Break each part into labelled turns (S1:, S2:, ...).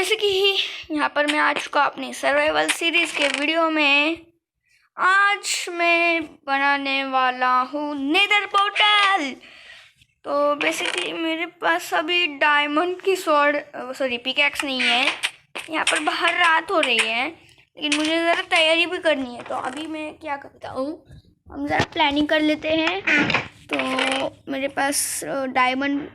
S1: जैसे कि यहाँ पर मैं आ चुका अपनी सर्वाइवल सीरीज के वीडियो में। आज मैं बनाने वाला हूँ नेदर पोर्टल। तो बेसिकली मेरे पास अभी डायमंड की पिकैक्स नहीं है। यहाँ पर बाहर रात हो रही है, लेकिन मुझे ज़रा तैयारी भी करनी है। तो अभी मैं क्या करता हूँ, हम ज़रा प्लानिंग कर लेते हैं। तो मेरे पास डायमंड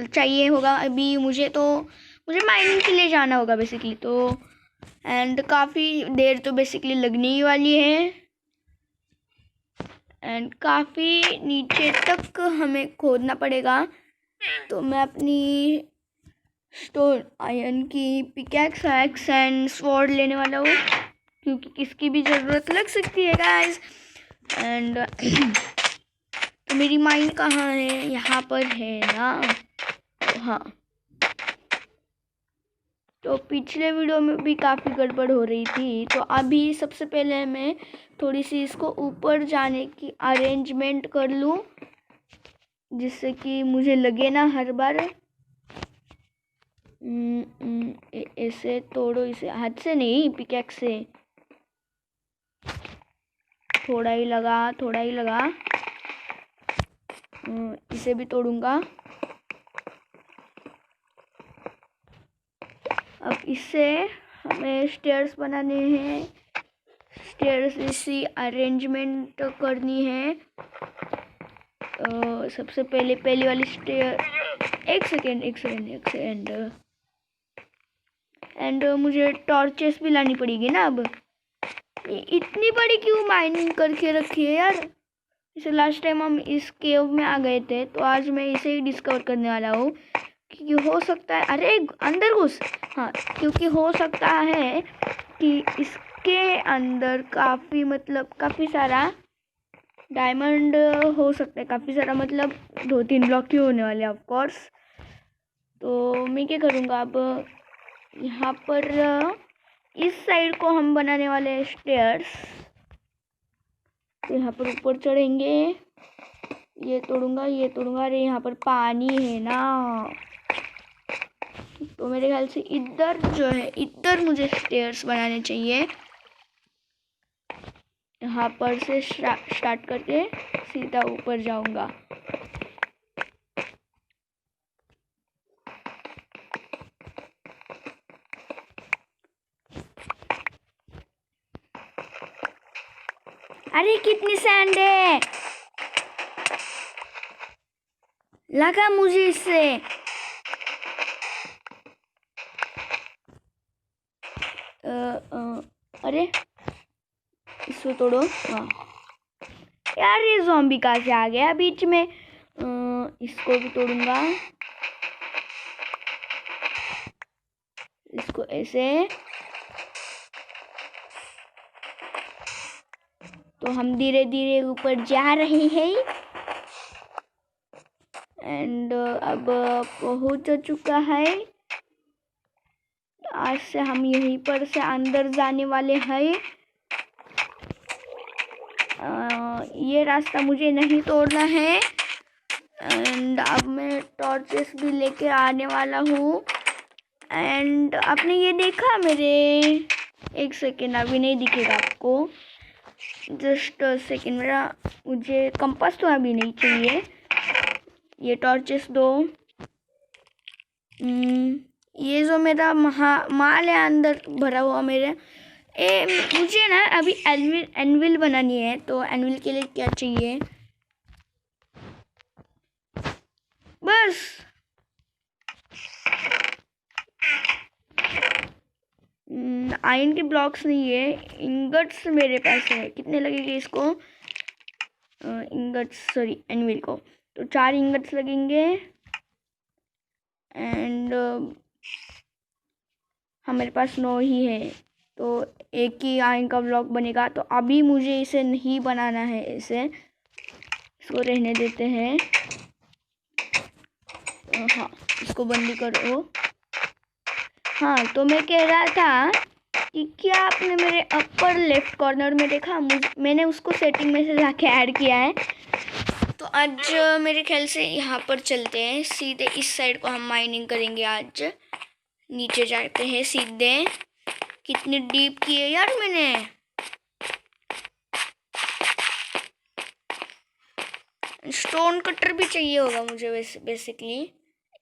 S1: चाहिए होगा अभी मुझे माइनिंग के लिए जाना होगा बेसिकली। तो एंड काफ़ी देर तो बेसिकली लगने ही वाली है, एंड काफ़ी नीचे तक हमें खोदना पड़ेगा। तो मैं अपनी स्टोन आयरन की पिकैक्स एंड स्वॉर्ड लेने वाला हूँ, क्योंकि किसकी भी ज़रूरत लग सकती है गाइस। एंड तो मेरी माइन कहाँ है? यहाँ पर है ना। तो हाँ, तो पिछले वीडियो में भी काफ़ी गड़बड़ हो रही थी। तो अभी सबसे पहले मैं थोड़ी सी इसको ऊपर जाने की अरेंजमेंट कर लूँ, जिससे कि मुझे लगे ना हर बार। ऐसे तोड़ो इसे, हाथ से नहीं, पिकैक्स से। थोड़ा ही लगा। इसे भी तोड़ूंगा। अब इससे हमें स्टेयर्स बनाने हैं। स्टेयर्स इसी अरेंजमेंट करनी है। सबसे पहली वाली स्टेयर, एक सेकेंड एंड मुझे टॉर्चेस भी लानी पड़ेगी ना। अब इतनी बड़ी क्यों माइनिंग करके रखी है यार। जैसे लास्ट टाइम हम इस केव में आ गए थे, तो आज मैं इसे ही डिस्कवर करने वाला हूँ। क्योंकि हो सकता है, अरे अंदर घुस। हाँ, क्योंकि हो सकता है कि इसके अंदर काफ़ी सारा डायमंड हो सकता है। काफ़ी सारा मतलब 2-3 ब्लॉक ही होने वाले ऑफ कोर्स। तो मैं क्या करूँगा, अब यहाँ पर इस साइड को हम बनाने वाले हैं स्टेयर्स। तो यहाँ पर ऊपर चढ़ेंगे। ये तोड़ूंगा। अरे यहाँ पर पानी है ना, तो मेरे ख्याल से इधर मुझे स्टेयर्स बनाने चाहिए। यहाँ पर से स्टार्ट करके सीधा ऊपर जाऊंगा। अरे कितनी सैंड है, लगा मुझे इससे। अरे इसको तोड़ो। हाँ यार, ये ज़ॉम्बी कहाँ से आ गया बीच में। इसको भी तोड़ूंगा। इसको ऐसे। तो हम धीरे धीरे ऊपर जा रहे हैं, एंड अब पहुंच चुका है। आज से हम यहीं पर से अंदर जाने वाले हैं। ये रास्ता मुझे नहीं तोड़ना है। एंड अब मैं टॉर्चेस भी लेके आने वाला हूँ। एंड आपने ये देखा मेरे, एक सेकेंड, अभी नहीं दिखेगा आपको, जस्ट सेकेंड। मुझे कंपास तो अभी नहीं चाहिए। ये टॉर्चेस दो। ये जो मेरा माल है अंदर भरा हुआ मेरे, मुझे ना अभी एनविल बनानी है। तो एनविल के लिए क्या चाहिए, बस आयरन के ब्लॉक्स नहीं है, इंगट्स मेरे पास है। कितने लगेंगे इसको, एनविल को? तो 4 इंगट्स लगेंगे। एंड हमारे पास 9 ही है, तो एक ही आयरन का ब्लॉक बनेगा। तो अभी मुझे इसे नहीं बनाना है, इसको रहने देते हैं। हाँ, इसको बंद करो। हाँ, तो मैं कह रहा था कि क्या आपने मेरे अपर लेफ्ट कॉर्नर में देखा, मैंने उसको सेटिंग में से जाके ऐड किया है। तो आज मेरे ख्याल से यहाँ पर चलते हैं, सीधे इस साइड को हम माइनिंग करेंगे आज। नीचे जाते हैं सीधे। कितनी डीप की है यार मैंने। स्टोन कटर भी चाहिए होगा मुझे बेसिकली।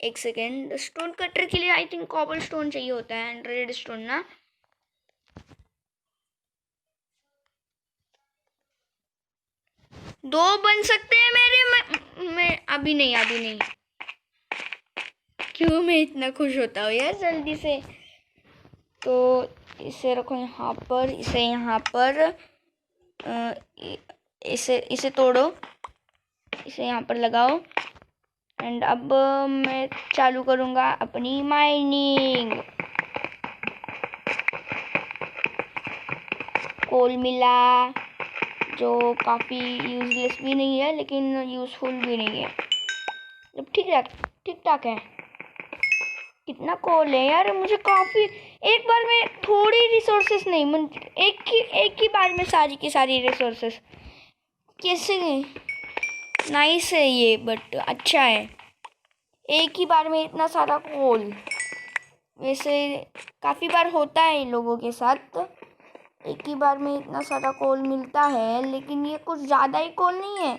S1: एक सेकेंड, स्टोन कटर के लिए आई थिंक कॉबल स्टोन चाहिए होता है एंड रेड स्टोन ना। दो बन सकते हैं मेरे मैं अभी नहीं। क्यों मैं इतना खुश होता हूँ यार जल्दी से। तो इसे रखो यहाँ पर, इसे यहाँ पर, इसे तोड़ो, इसे यहाँ पर लगाओ एंड अब मैं चालू करूँगा अपनी माइनिंग। कोल मिला जो काफ़ी यूजलेस भी नहीं है लेकिन यूज़फुल भी नहीं है, जब ठीक ठाक है। कितना कोल है यार मुझे काफ़ी। एक बार में थोड़ी रिसोर्सेस नहीं, एक ही बार में सारी की सारी रिसोर्सेस कैसे। नाइस है ये, बट अच्छा है एक ही बार में इतना सारा कोल। वैसे काफ़ी बार होता है इन लोगों के साथ, एक ही बार में इतना सारा कोल मिलता है, लेकिन ये कुछ ज़्यादा ही कोल नहीं है।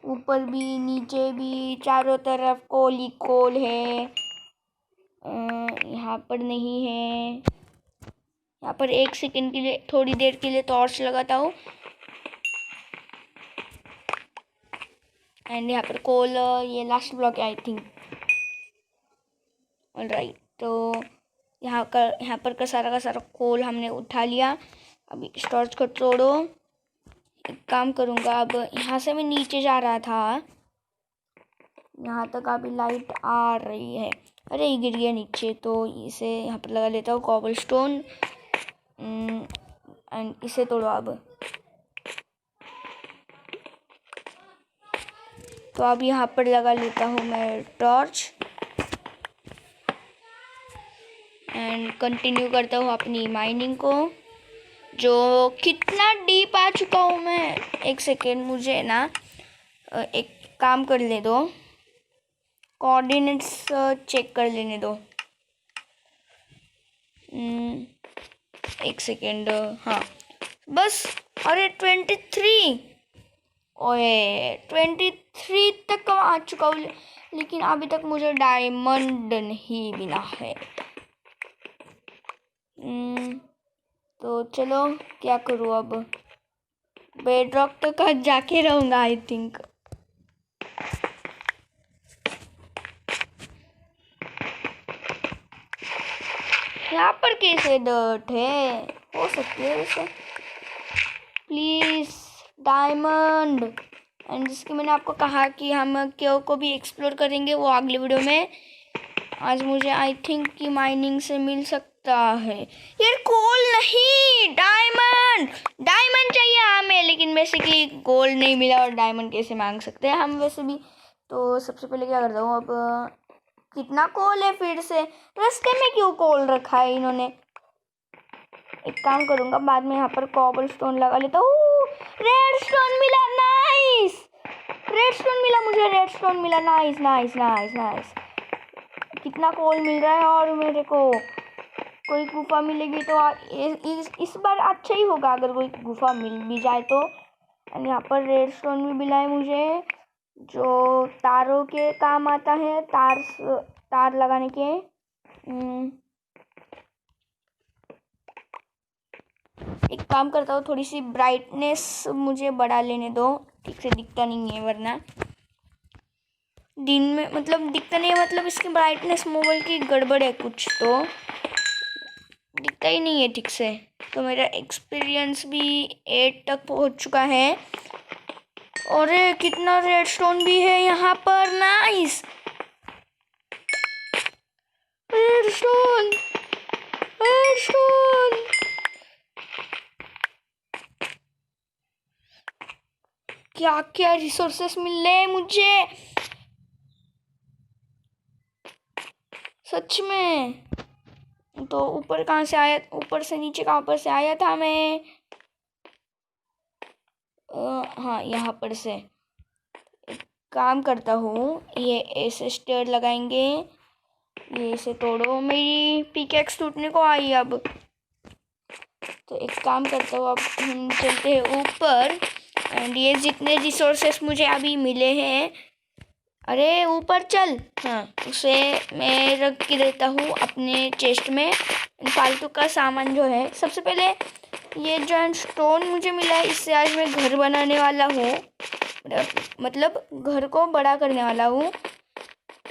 S1: ऊपर भी नीचे भी चारों तरफ कोल ही कोल है। यहाँ पर नहीं है। यहाँ पर एक सेकंड के लिए, थोड़ी देर के लिए टॉर्च लगाता हूँ एंड यहाँ पर कोल, ये लास्ट ब्लॉक है आई थिंक। ऑलराइट, तो यहाँ पर का सारा कोल हमने उठा लिया। अभी स्टोरेज को तोड़ो। एक काम करूँगा, अब यहाँ से मैं नीचे जा रहा था, यहाँ तक अभी लाइट आ रही है। अरे ये गिर गया नीचे, तो इसे यहाँ पर लगा लेता हूँ कॉबल स्टोन एंड इसे तोड़ो अब। तो अब यहाँ पर लगा लेता हूँ मैं टॉर्च एंड कंटिन्यू करता हूँ अपनी माइनिंग को। जो कितना डीप आ चुका हूँ मैं। एक सेकेंड, मुझे ना एक काम कर ले दो, कोऑर्डिनेट्स चेक कर लेने दो। एक सेकेंड, हाँ बस। अरे 23, ओए 23 तक आ चुका हूँ, लेकिन अभी तक मुझे डायमंड नहीं मिला है। तो चलो क्या करूँ अब, बेडरॉक तक जाके रहूँगा आई थिंक। यहाँ पर कैसे डर्ट है, हो सकती है वैसे। Please diamond. एंड जिसकी मैंने आपको कहा कि हम केव को भी एक्सप्लोर करेंगे, वो अगले वीडियो में। आज मुझे आई थिंक कि माइनिंग से मिल सकता है यार कोल नहीं, डायमंड चाहिए हमें, लेकिन बेसिकली गोल्ड नहीं मिला और डायमंड कैसे मांग सकते हैं हम वैसे भी। तो सबसे पहले क्या करता हूँ, अब कितना कोल है फिर से, रास्ते में क्यों कोल रखा है इन्होंने। एक काम करूँगा, बाद में यहाँ पर कॉबल स्टोन लगा लेता हूँ। रेड स्टोन मिला, नाइस। रेड स्टोन मिला मुझे, रेड स्टोन मिला, नाइस नाइस नाइस नाइस। कितना कोल मिल रहा है, और मेरे को कोई गुफा मिलेगी तो इस बार अच्छा ही होगा अगर कोई गुफा मिल भी जाए तो। एंड यहाँ पर रेड स्टोन भी मिला है मुझे, जो तारों के काम आता है, तार लगाने के। एक काम करता हूँ, थोड़ी सी ब्राइटनेस मुझे बढ़ा लेने दो, ठीक से दिखता नहीं है वरना दिन में, मतलब दिखता नहीं है, मतलब इसकी ब्राइटनेस मोबाइल की गड़बड़ है कुछ, तो दिखता ही नहीं है ठीक से। तो मेरा एक्सपीरियंस भी 8 तक पहुँच चुका है। और कितना रेड स्टोन भी है यहाँ पर, nice. Red stone, red stone. क्या क्या रिसोर्सेस मिल रहे हैं मुझे सच में। तो ऊपर कहाँ से आया, ऊपर से नीचे कहाँ पर से आया था मैं, हाँ यहाँ पर से। काम करता हूँ, ये ऐसे स्टेयर लगाएंगे, ये ऐसे तोड़ो। मेरी पिकेक्स टूटने को आई अब। तो एक काम करता हूँ, अब हम चलते हैं ऊपर। एंड ये जितने रिसोर्सेस मुझे अभी मिले हैं, अरे ऊपर चल, हाँ, उसे मैं रख के देता हूँ अपने चेस्ट में। फालतू का सामान जो है, सबसे पहले ये जो स्टोन मुझे मिला है, इससे आज मैं घर बनाने वाला हूँ, मतलब घर को बड़ा करने वाला हूँ।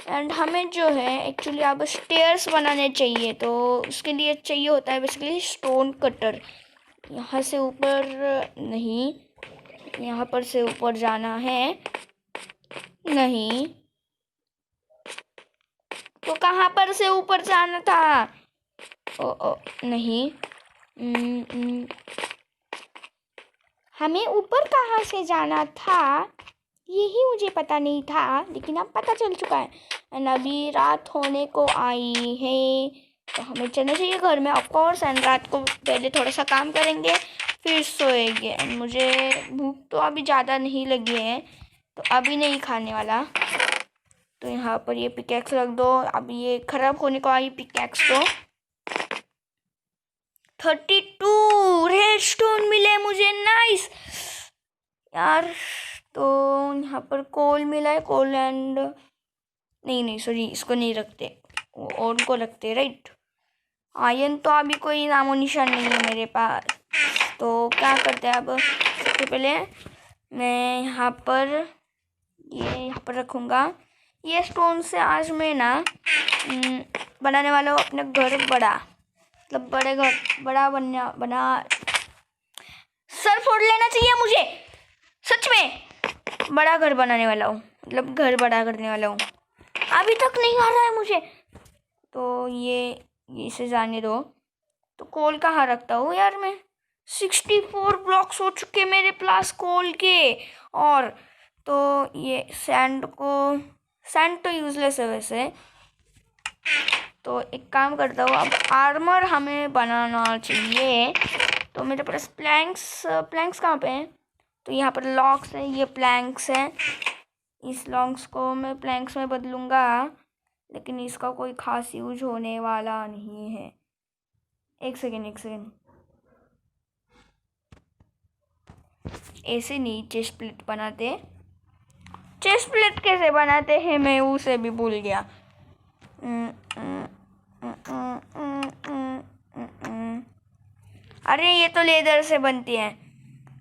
S1: एंड हमें जो है एक्चुअली अब स्टेयर्स बनाने चाहिए, तो उसके लिए चाहिए होता है बेसिकली स्टोन कटर। यहाँ से ऊपर नहीं, यहाँ पर से ऊपर जाना है। नहीं, तो कहाँ पर से ऊपर जाना था? ओ नहीं, हमें ऊपर कहाँ से जाना था यही मुझे पता नहीं था, लेकिन अब पता चल चुका है। एंड अभी रात होने को आई है, तो हमें चलना चाहिए घर में ऑफ कोर्स। एंड रात को पहले थोड़ा सा काम करेंगे, फिर सोएंगे। एंड मुझे भूख तो अभी ज़्यादा नहीं लगी है, तो अभी नहीं खाने वाला। तो यहाँ पर ये पिकैक्स रख दो। अभी ये खराब होने को आई पिकैक्स तो। 32 रेडस्टोन मिले मुझे, नाइस यार। तो यहाँ पर कोल मिला है, कोल एंड नहीं सॉरी, इसको नहीं रखते, और को रखते, राइट। आयरन तो अभी कोई नामो निशान नहीं है मेरे पास। तो क्या करते हैं अब, सबसे पहले मैं यहाँ पर रखूँगा। ये स्टोन से आज मैं ना बनाने वाला हूँ अपना घर बड़ा, मतलब बड़ा बना सर फोड़ लेना चाहिए मुझे, सच में बड़ा घर बनाने वाला हूँ, मतलब घर बड़ा करने वाला हूँ। अभी तक नहीं आ रहा है मुझे, तो ये इसे जाने दो। तो कोल कहाँ रखता हूँ यार मैं? 64 ब्लॉक्स हो चुके मेरे पास कोल के। और तो ये सैंड तो यूजलेस है वैसे। तो एक काम करता हूँ, अब आर्मर हमें बनाना चाहिए। तो मेरे पास प्लैंक्स कहाँ पे हैं? तो यहाँ पर लॉक्स है, ये प्लैंक्स हैं। इस लॉन्ग्स को मैं प्लैंक्स में बदलूँगा, लेकिन इसका कोई खास यूज होने वाला नहीं है। एक सेकेंड, ऐसे नहीं चेस्ट प्लेट बनाते। चेस्ट प्लेट कैसे बनाते हैं मैं उसे भी भूल गया। अरे ये तो लेदर से बनती है,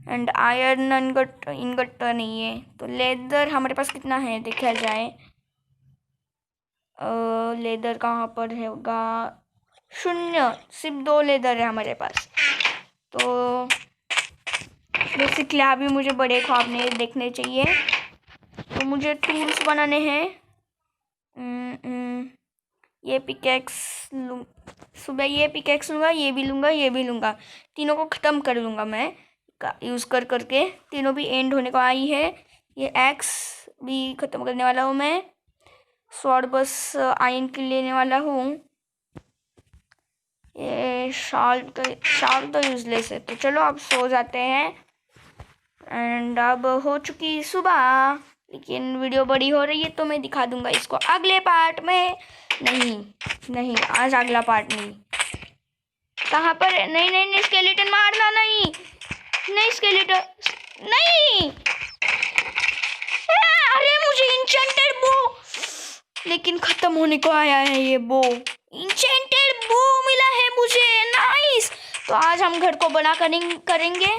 S1: एंड आयरन इनगट नहीं है। तो लेदर हमारे पास कितना है देखा जाए। लेदर कहाँ पर होगा? 0, सिर्फ 2 लेदर है हमारे पास। तो बेसिकली अभी मुझे बड़े ख्वाब नहीं देखने चाहिए, तो मुझे टूल्स बनाने हैं। ये पिकेक्स सुबह ये पिकेक्स लूँगा, ये भी लूँगा, तीनों को ख़त्म कर लूँगा मैं यूज़ करके। तीनों भी एंड होने को आई है। ये एक्स भी ख़त्म करने वाला हूँ मैं। स्वॉर्ड बस आयरन के लेने वाला हूँ। ये शाल तो यूजलेस है। तो चलो अब सो जाते हैं। एंड अब हो चुकी सुबह, लेकिन वीडियो बड़ी हो रही है, तो मैं दिखा दूंगा इसको अगले पार्ट में। नहीं आज अगला पार्ट नहीं। कहाँ पर? नहीं स्केलेटन मारना नहीं स्केलेटन नहीं। अरे मुझे इंचेंटेड बो, लेकिन खत्म होने को आया है ये बो। इंचेंटेड बो मिला है मुझे, नाइस। तो आज हम घर को बना करेंगे।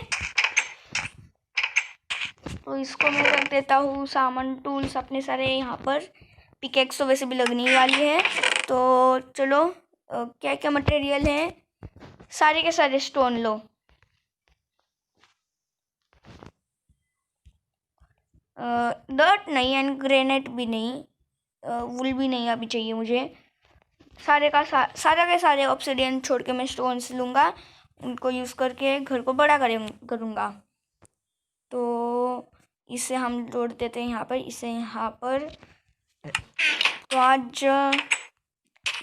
S1: तो इसको मैं रख देता हूँ सामान, टूल्स अपने सारे यहाँ पर। पिकेक्स तो वैसे भी लगने वाली है। तो चलो क्या क्या मटेरियल है, सारे के सारे स्टोन लो। डर्ट नहीं एंड ग्रेनाइट भी नहीं, वुल भी नहीं अभी चाहिए मुझे। सारे के सारे ऑब्सिडियन छोड़ के मैं स्टोन्स लूँगा, उनको यूज़ करके घर को बड़ा करूँगा। तो इसे हम जोड़ देते हैं यहाँ पर, इसे यहाँ पर। तो आज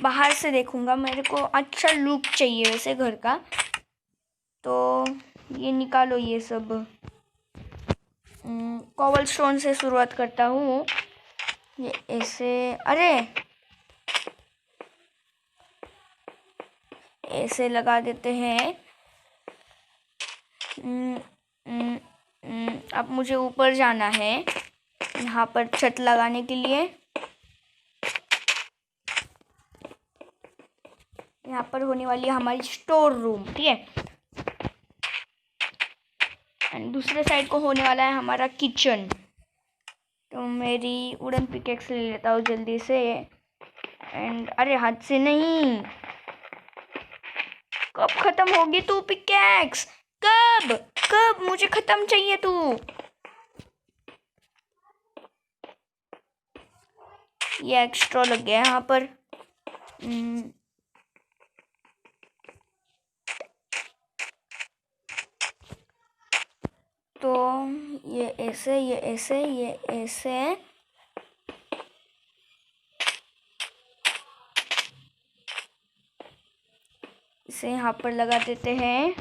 S1: बाहर से देखूँगा, मेरे को अच्छा लुक चाहिए वैसे घर का। तो ये निकालो ये सब, कॉबल स्टोन से शुरुआत करता हूँ। ये ऐसे, अरे ऐसे लगा देते हैं। अब मुझे ऊपर जाना है यहाँ पर छत लगाने के लिए। यहाँ पर होने वाली है हमारी स्टोर रूम, ठीक है। एंड दूसरे साइड को होने वाला है हमारा किचन। तो मेरी वुडन पिकेक्स ले लेता हूँ जल्दी से। एंड अरे हाथ से नहीं, कब खत्म होगी तू पिकेक्स? कब कब मुझे खत्म चाहिए तू। ये एक्स्ट्रा लग गया यहाँ पर। तो ये ऐसे, ये ऐसे, ये ऐसे। इसे यहाँ पर लगा देते हैं।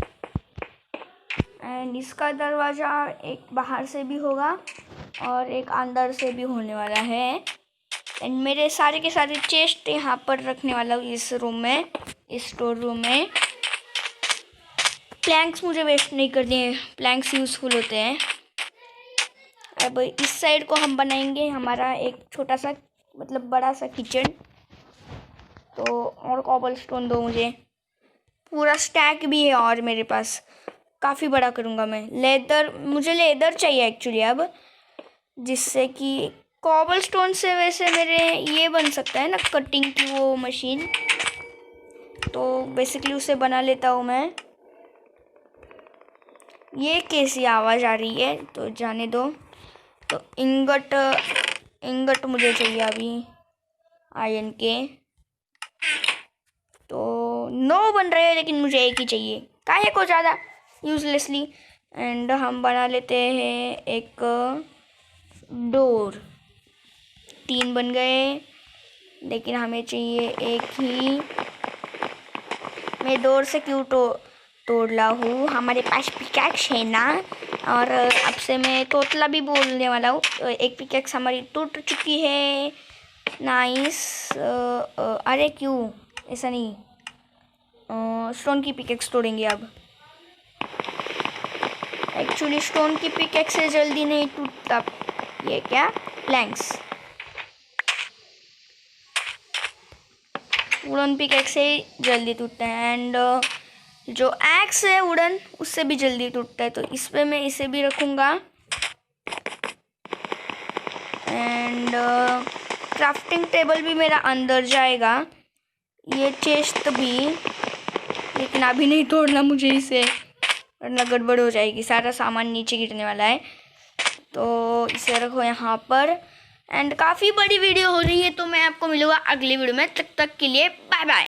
S1: एंड इसका दरवाज़ा एक बाहर से भी होगा और एक अंदर से भी होने वाला है। एंड मेरे सारे के सारे चेस्ट यहाँ पर रखने वाला हूँ इस रूम में, इस स्टोर रूम में। प्लैंक्स मुझे वेस्ट नहीं करने हैं, प्लैंक्स यूज़फुल होते हैं। अब इस साइड को हम बनाएंगे हमारा एक छोटा सा, मतलब बड़ा सा किचन। तो और कॉबल स्टोन दो मुझे, पूरा स्टैक भी है और मेरे पास काफ़ी बड़ा करूँगा मैं। लेदर, मुझे लेदर चाहिए एक्चुअली अब, जिससे कि कॉबल स्टोन से वैसे मेरे ये बन सकता है ना कटिंग की वो मशीन। तो बेसिकली उसे बना लेता हूँ मैं। ये कैसी आवाज़ आ रही है, तो जाने दो। तो इंगट मुझे चाहिए अभी आयरन के। तो 9 बन रहे हैं लेकिन मुझे एक ही चाहिए, काहे को ज़्यादा यूजलेसली। एंड हम बना लेते हैं एक डोर। 3 बन गए लेकिन हमें चाहिए एक ही। मैं डोर से क्यों तोड़ रहा हूँ, हमारे पास पिकैक्स है ना। और अब से मैं तोतला भी बोलने वाला हूँ। एक पिकैक्स हमारी टूट चुकी है। नाइस। अरे क्यों ऐसा नहीं, स्टोन की पिकैक्स तोड़ेंगे अब। एक्चुअली स्टोन की पिकैक्स से जल्दी नहीं टूटता ये क्या, प्लैंक्स। वुडन पिकैक्स से जल्दी टूटता है। एंड जो एक्स है वुडन, उससे भी जल्दी टूटता है। तो इस पे मैं इसे भी रखूँगा। एंड क्राफ्टिंग टेबल भी मेरा अंदर जाएगा, ये चेस्ट भी। लेकिन अभी नहीं तोड़ना मुझे इसे, वरना गड़बड़ हो जाएगी, सारा सामान नीचे गिरने वाला है। तो इसे रखो यहाँ पर। एंड काफ़ी बड़ी वीडियो हो रही है, तो मैं आपको मिलूँगा अगली वीडियो में। तब तक के लिए बाय बाय।